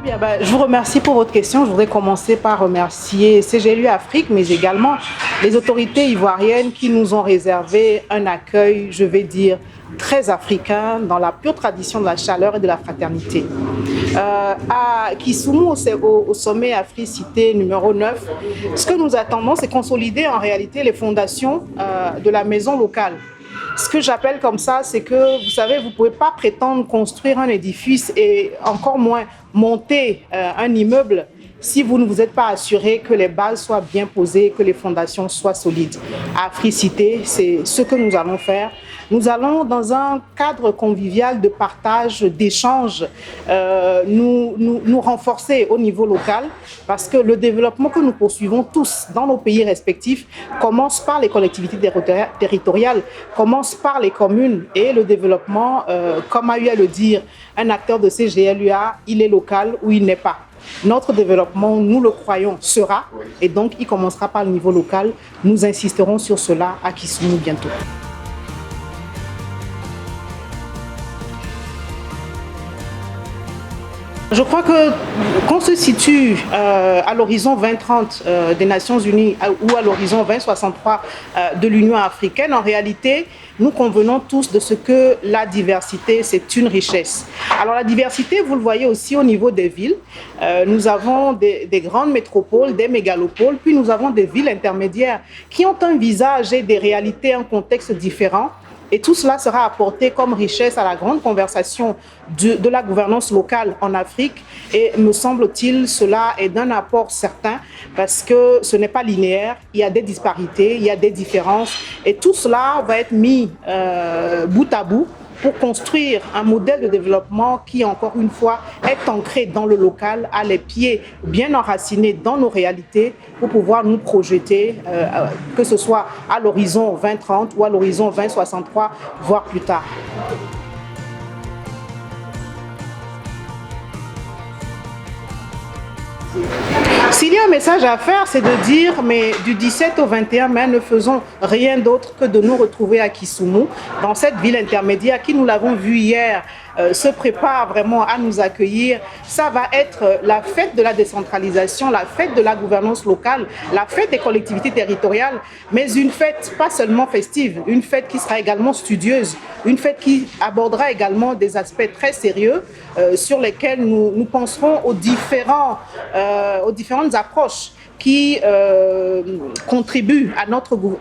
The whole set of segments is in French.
Bien, je vous remercie pour votre question. Je voudrais commencer par remercier CGLU Afrique, mais également les autorités ivoiriennes qui nous ont réservé un accueil, je vais dire, très africain, dans la pure tradition de la chaleur et de la fraternité. À Kisumu, au sommet Africité numéro 9, ce que nous attendons, c'est consolider en réalité les fondations de la maison locale. Ce que j'appelle comme ça, c'est que, vous savez, vous ne pouvez pas prétendre construire un édifice et encore moins monter un immeuble si vous ne vous êtes pas assuré que les bases soient bien posées, que les fondations soient solides. À Africité, c'est ce que nous allons faire. Nous allons, dans un cadre convivial de partage, d'échange, nous renforcer au niveau local, parce que le développement que nous poursuivons tous dans nos pays respectifs commence par les collectivités territoriales, commence par les communes, et le développement, comme a eu à le dire un acteur de CGLUA, il est local ou il n'est pas. Notre développement, nous le croyons, sera, et donc il commencera par le niveau local. Nous insisterons sur cela à Kisumu bientôt. Je crois qu'on se situe à l'horizon 2030 des Nations Unies ou à l'horizon 2063 de l'Union africaine. En réalité, nous convenons tous de ce que la diversité, c'est une richesse. Alors la diversité, vous le voyez aussi au niveau des villes. Nous avons des grandes métropoles, des mégalopoles, puis nous avons des villes intermédiaires qui ont un visage et des réalités, un contexte différent. Et tout cela sera apporté comme richesse à la grande conversation de la gouvernance locale en Afrique. Et me semble-t-il, cela est d'un apport certain parce que ce n'est pas linéaire. Il y a des disparités, il y a des différences. Et tout cela va être mis bout à bout pour construire un modèle de développement qui, encore une fois, est ancré dans le local, a les pieds bien enracinés dans nos réalités pour pouvoir nous projeter, que ce soit à l'horizon 2030 ou à l'horizon 2063, voire plus tard. S'il y a un message à faire, c'est de dire, mais du 17 au 21 mai, ne faisons rien d'autre que de nous retrouver à Kisumu, dans cette ville intermédiaire qui, nous l'avons vu hier, se prépare vraiment à nous accueillir. Ça va être la fête de la décentralisation, la fête de la gouvernance locale, la fête des collectivités territoriales, mais une fête pas seulement festive, une fête qui sera également studieuse, une fête qui abordera également des aspects très sérieux sur lesquels nous penserons aux différentes approches qui contribuent à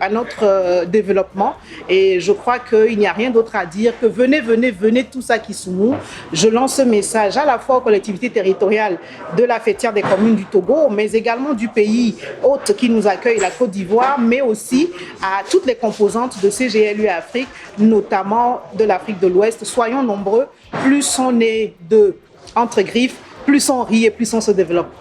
notre développement. Et je crois qu'il n'y a rien d'autre à dire que venez tous à Kisumu. Je lance ce message à la fois aux collectivités territoriales de la fêtière des communes du Togo, mais également du pays hôte qui nous accueille, la Côte d'Ivoire, mais aussi à toutes les composantes de CGLU Afrique, notamment de l'Afrique de l'Ouest. Soyons nombreux, plus on est entre griffes, plus on rit et plus on se développe.